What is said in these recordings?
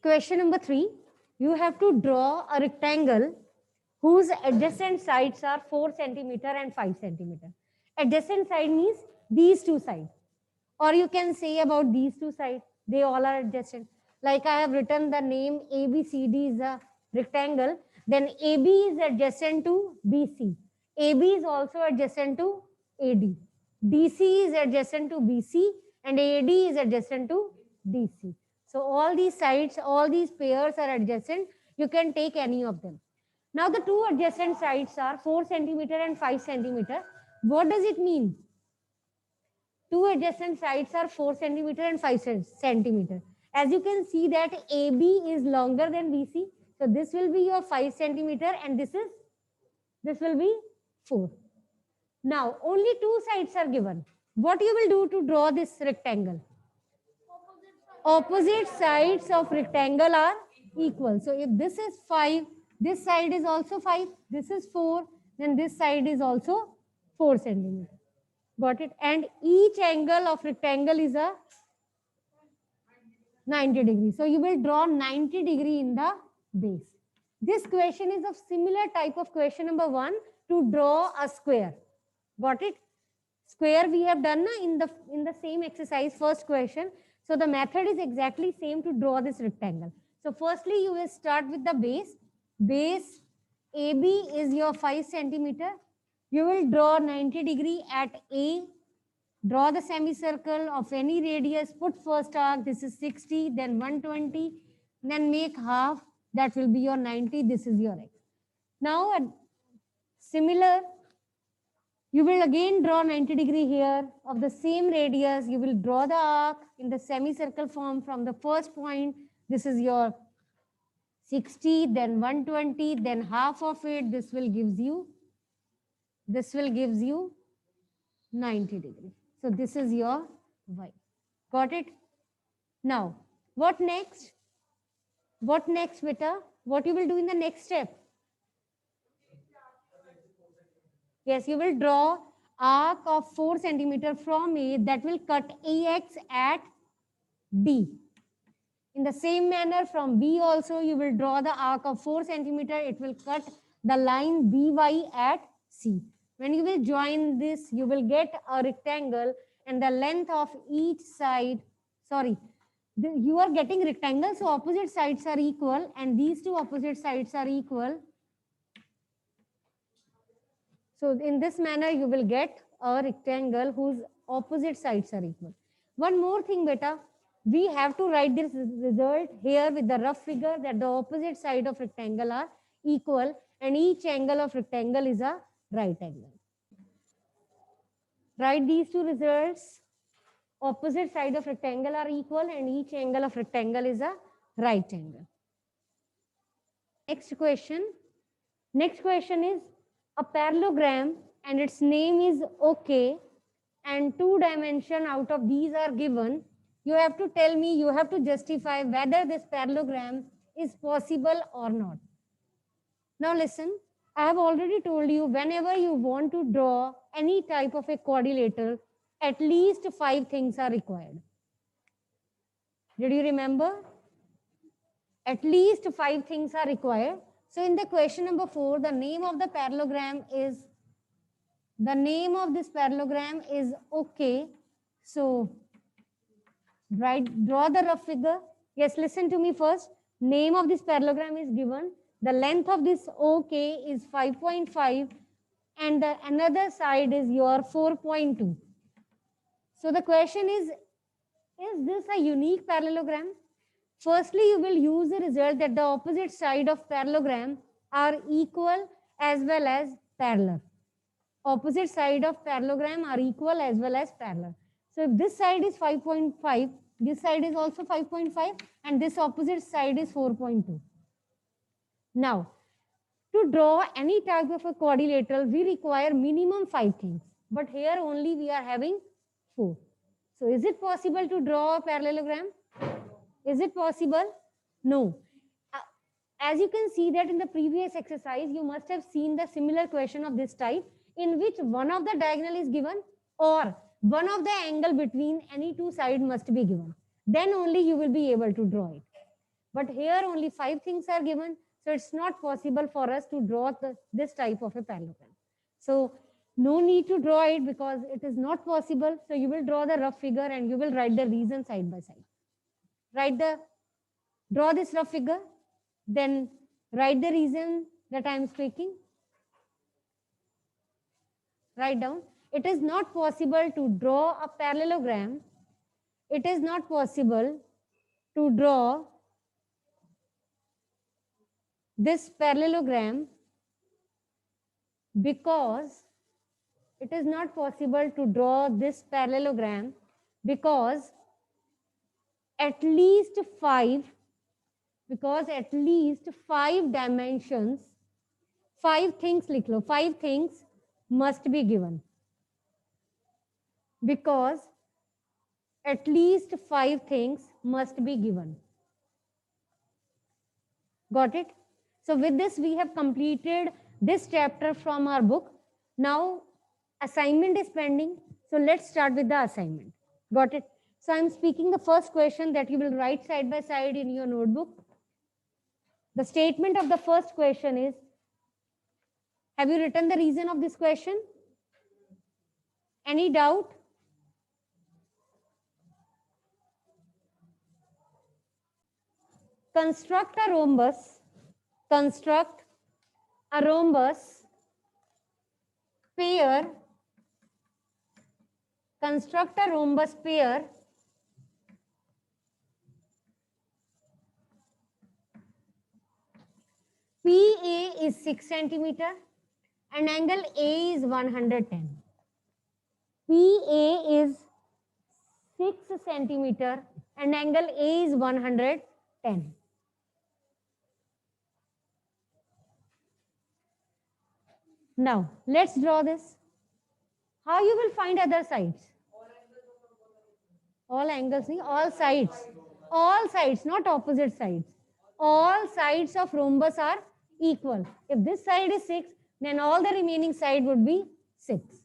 Question number 3. You have to draw a rectangle whose adjacent sides are 4 centimeter and 5 centimeter. Adjacent side means these two sides. Or you can say about these two sides, they all are adjacent. Like I have written the name ABCD is a rectangle, then AB is adjacent to BC. AB is also adjacent to AD. DC is adjacent to BC and AD is adjacent to DC. So all these sides, all these pairs are adjacent. You can take any of them. Now the two adjacent sides are 4 centimeter and 5 centimeter. What does it mean? Two adjacent sides are 4 centimeter and 5 centimeter. As you can see that AB is longer than BC. So this will be your 5 centimeter and this will be 4. Now only two sides are given. What you will do to draw this rectangle? Opposite sides of rectangle are equal. So if this is 5, this side is also 5, this is 4, then this side is also 4 centimeter. Got it? And each angle of rectangle is a 90 degree. So you will draw 90 degree in the base. This question is of similar type of question number 1 to draw a square. Got it? Square we have done in the same exercise, first question. So the method is exactly same to draw this rectangle. So firstly you will start with the base. Base AB is your 5 centimeter. You will draw 90 degree at A. Draw the semicircle of any radius. Put first arc. This is 60, then 120. Then make half. That will be your 90. This is your X. Now, similar, you will again draw 90 degree here of the same radius. You will draw the arc in the semicircle form from the first point. This is your 60, then 120, then half of it. This will gives you 90 degree. So this is your Y. Got it? Now, what next? What next, beta? What you will do in the next step? Yes, you will draw arc of 4 centimeter from A that will cut AX at D. In the same manner, from B also you will draw the arc of 4 centimeter. It will cut the line BY at C. When you will join this, you will get a rectangle and the length of each side, you are getting rectangle, so opposite sides are equal and these two opposite sides are equal. So in this manner, you will get a rectangle whose opposite sides are equal. One more thing, beta, we have to write this result here with the rough figure that the opposite side of rectangle are equal and each angle of rectangle is a right angle. Write these two results. Opposite side of rectangle are equal and each angle of rectangle is a right angle. Next question. Next question is a parallelogram and its name is OK and 2 dimensions out of these are given. You have to tell me, you have to justify whether this parallelogram is possible or not. Now listen, I have already told you whenever you want to draw any type of a quadrilateral, at least 5 things are required. Did you remember? At least 5 things are required. So in the question number 4, the name of the parallelogram is, OK. So draw the rough figure. Yes, listen to me first. Name of this parallelogram is given. The length of this OK is 5.5 and the another side is your 4.2. So the question is this a unique parallelogram? Firstly, you will use the result that the opposite side of parallelogram are equal as well as parallel. Opposite side of parallelogram are equal as well as parallel. So if this side is 5.5, this side is also 5.5 and this opposite side is 4.2. Now, to draw any type of a quadrilateral, we require minimum 5 things. But here only we are having 4. So is it possible to draw a parallelogram? Is it possible? No. As you can see that in the previous exercise, you must have seen the similar question of this type in which one of the diagonal is given or one of the angle between any two sides must be given. Then only you will be able to draw it. But here only 5 things are given. So it's not possible for us to draw this type of a parallelogram. So no need to draw it because it is not possible. So you will draw the rough figure and you will write the reason side by side. Draw this rough figure, then write the reason that I am speaking. Write down. It is not possible to draw a parallelogram. It is not possible to draw this parallelogram because it is not possible to draw this parallelogram because at least five dimensions, 5 things likh lo, 5 things must be given because at least 5 things must be given. Got it? So with this, we have completed this chapter from our book. Now, assignment is pending. So let's start with the assignment. Got it? So I'm speaking the first question that you will write side by side in your notebook. The statement of the first question is, have you written the reason of this question? Any doubt? Construct a rhombus pair PA is 6 centimeter and angle A is 110. PA is 6 centimeter and angle A is 110. Now, let's draw this. How you will find other sides? All angles, all sides. All sides, not opposite sides. All sides of rhombus are equal. If this side is 6, then all the remaining side would be 6.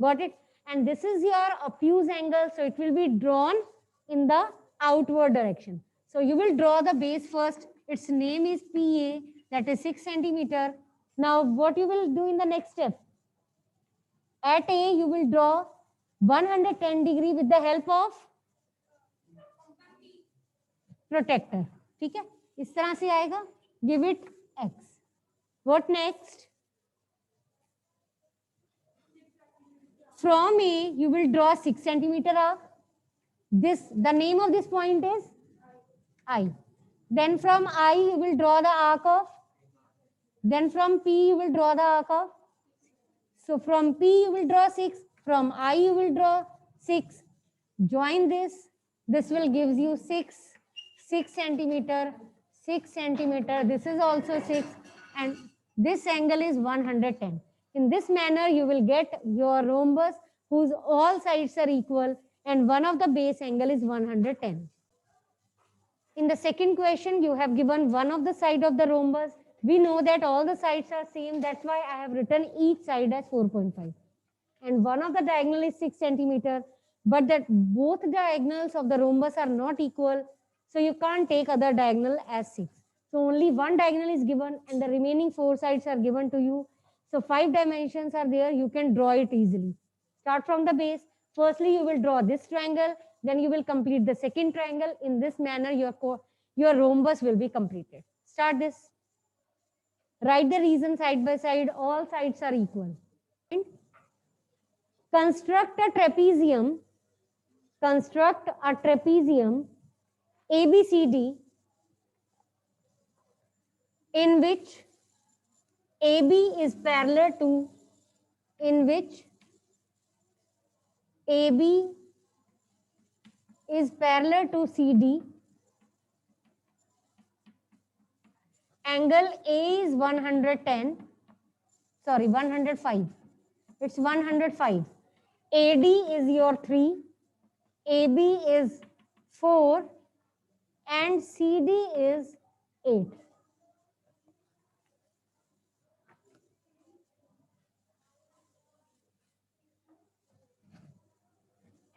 Got it? And this is your obtuse angle, so it will be drawn in the outward direction. So you will draw the base first. Its name is PA, that is 6 centimeter. Now, what you will do in the next step? At A, you will draw 110 degree with the help of protractor. ठीक है, इस तरह से आएगा. Give it x. What next? From A, you will draw 6 centimeter arc. The name of this point is I. Then from I, you will draw the arc of. Then from P, you will draw the arc of. So from P, you will draw 6. From I, you will draw 6. Join this. This will give you 6 centimeter, 6 centimeter. This is also 6. And this angle is 110. In this manner, you will get your rhombus whose all sides are equal and one of the base angle is 110. In the second question, you have given one of the side of the rhombus. We know that all the sides are same. That's why I have written each side as 4.5. And one of the diagonal is 6 centimeter. But that both diagonals of the rhombus are not equal. So you can't take other diagonal as 6. So only one diagonal is given and the remaining 4 sides are given to you. So 5 dimensions are there. You can draw it easily. Start from the base. Firstly, you will draw this triangle. Then you will complete the second triangle. In this manner, your rhombus will be completed. Start this. Write the reason side by side. All sides are equal. Construct a trapezium. Construct a trapezium ABCD in which AB is parallel to CD. Angle A is 110. Sorry, 105. It's 105. AD is your 3. AB is 4. And CD is 8.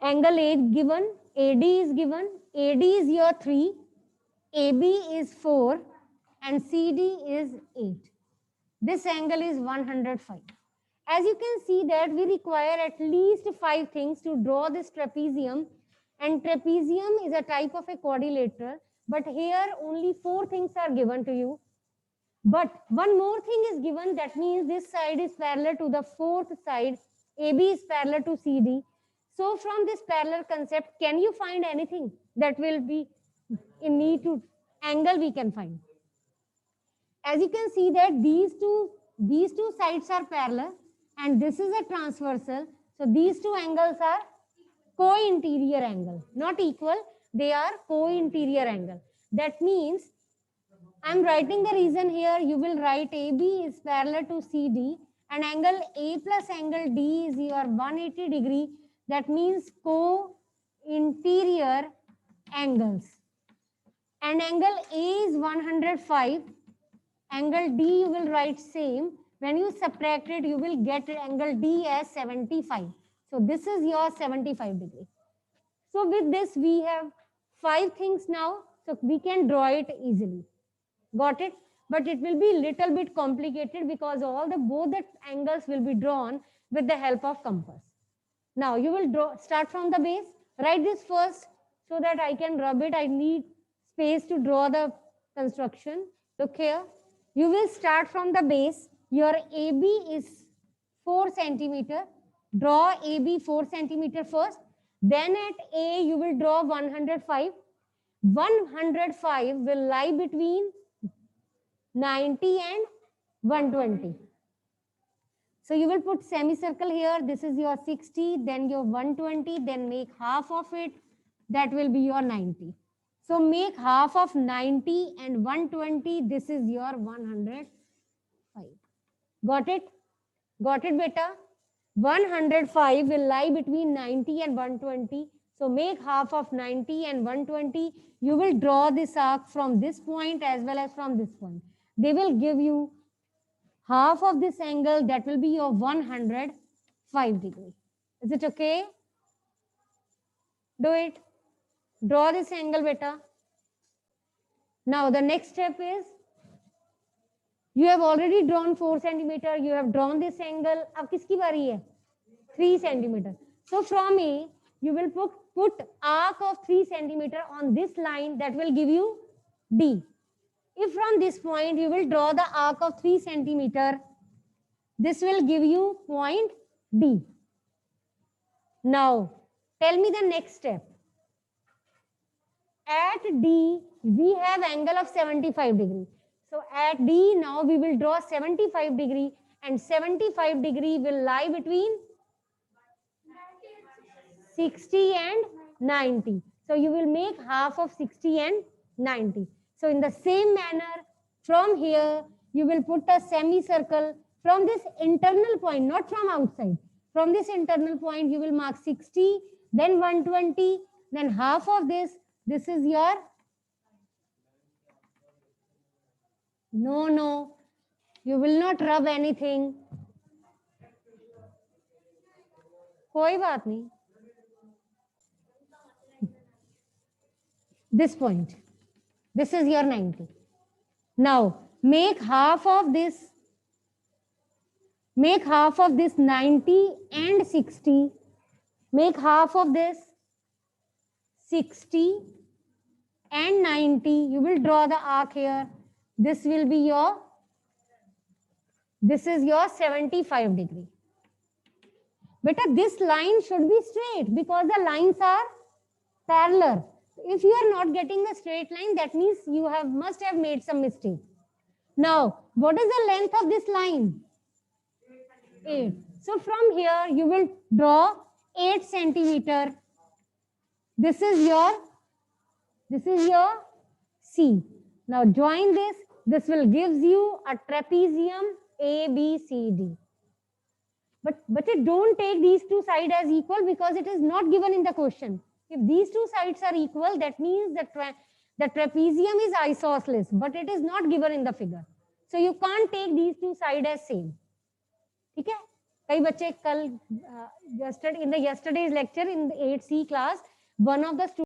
Angle A given, AD is given. AD is your 3. AB is 4 and CD is 8. This angle is 105. As you can see that we require at least 5 things to draw this trapezium, and trapezium is a type of a quadrilateral, but here only 4 things are given to you. But one more thing is given, that means this side is parallel to the fourth side, AB is parallel to CD. So from this parallel concept, can you find anything that will be in need to angle we can find? As you can see that these two sides are parallel and this is a transversal. So these two angles are co-interior angle, not equal, they are co-interior angle. That means I'm writing the reason here. You will write AB is parallel to CD and angle A plus angle D is your 180 degree. That means co-interior angles. And angle A is 105. Angle D you will write same. When you subtract it, you will get angle D as 75. So this is your 75 degree. So with this, we have 5 things now. So we can draw it easily. Got it? But it will be little bit complicated because both the angles will be drawn with the help of compass. Now you will start from the base. Write this first so that I can rub it. I need space to draw the construction. Look here. You will start from the base. Your AB is 4 centimeter. Draw AB 4 centimeter first. Then at A you will draw 105. 105 will lie between 90 and 120. So you will put semicircle here. This is your 60, then your 120, then make half of it. That will be your 90. So make half of 90 and 120. This is your 105. Got it? Got it, beta? 105 will lie between 90 and 120. So make half of 90 and 120. You will draw this arc from this point as well as from this point. They will give you half of this angle, that will be your 105 degree. Is it okay? Do it. Draw this angle, beta. Now the next step is, you have already drawn 4 centimeter. You have drawn this angle. अब किसकी बारी है? 3 centimeter. So from A, you will put arc of 3 centimeter on this line, that will give you D. If from this point you will draw the arc of 3 centimeter, this will give you point D. Now, tell me the next step. At D, we have angle of 75 degree. So at D, now we will draw 75 degree, and 75 degree will lie between 60 and 90. So you will make half of 60 and 90. So in the same manner, from here, you will put a semicircle from this internal point, not from outside. From this internal point, you will mark 60, then 120, then half of this. This is your... No. You will not rub anything. कोई बात नहीं. This point. This is your 90. Now, make half of this 90 and 60. Make half of this 60 and 90. You will draw the arc here. This will be your, this is your 75 degree. Beta, this line should be straight because the lines are parallel. If you are not getting a straight line, that means you must have made some mistake. Now, what is the length of this line? 8. So from here, you will draw 8 centimeter. This is your C. Now join this. This will gives you a trapezium ABCD. But don't take these two sides as equal because it is not given in the question. If these two sides are equal, that means that the trapezium is isosceles, but it is not given in the figure. So you can't take these two sides as same. ठीक है? कई बच्चे कल in the yesterday's lecture in the 8C class, one of the students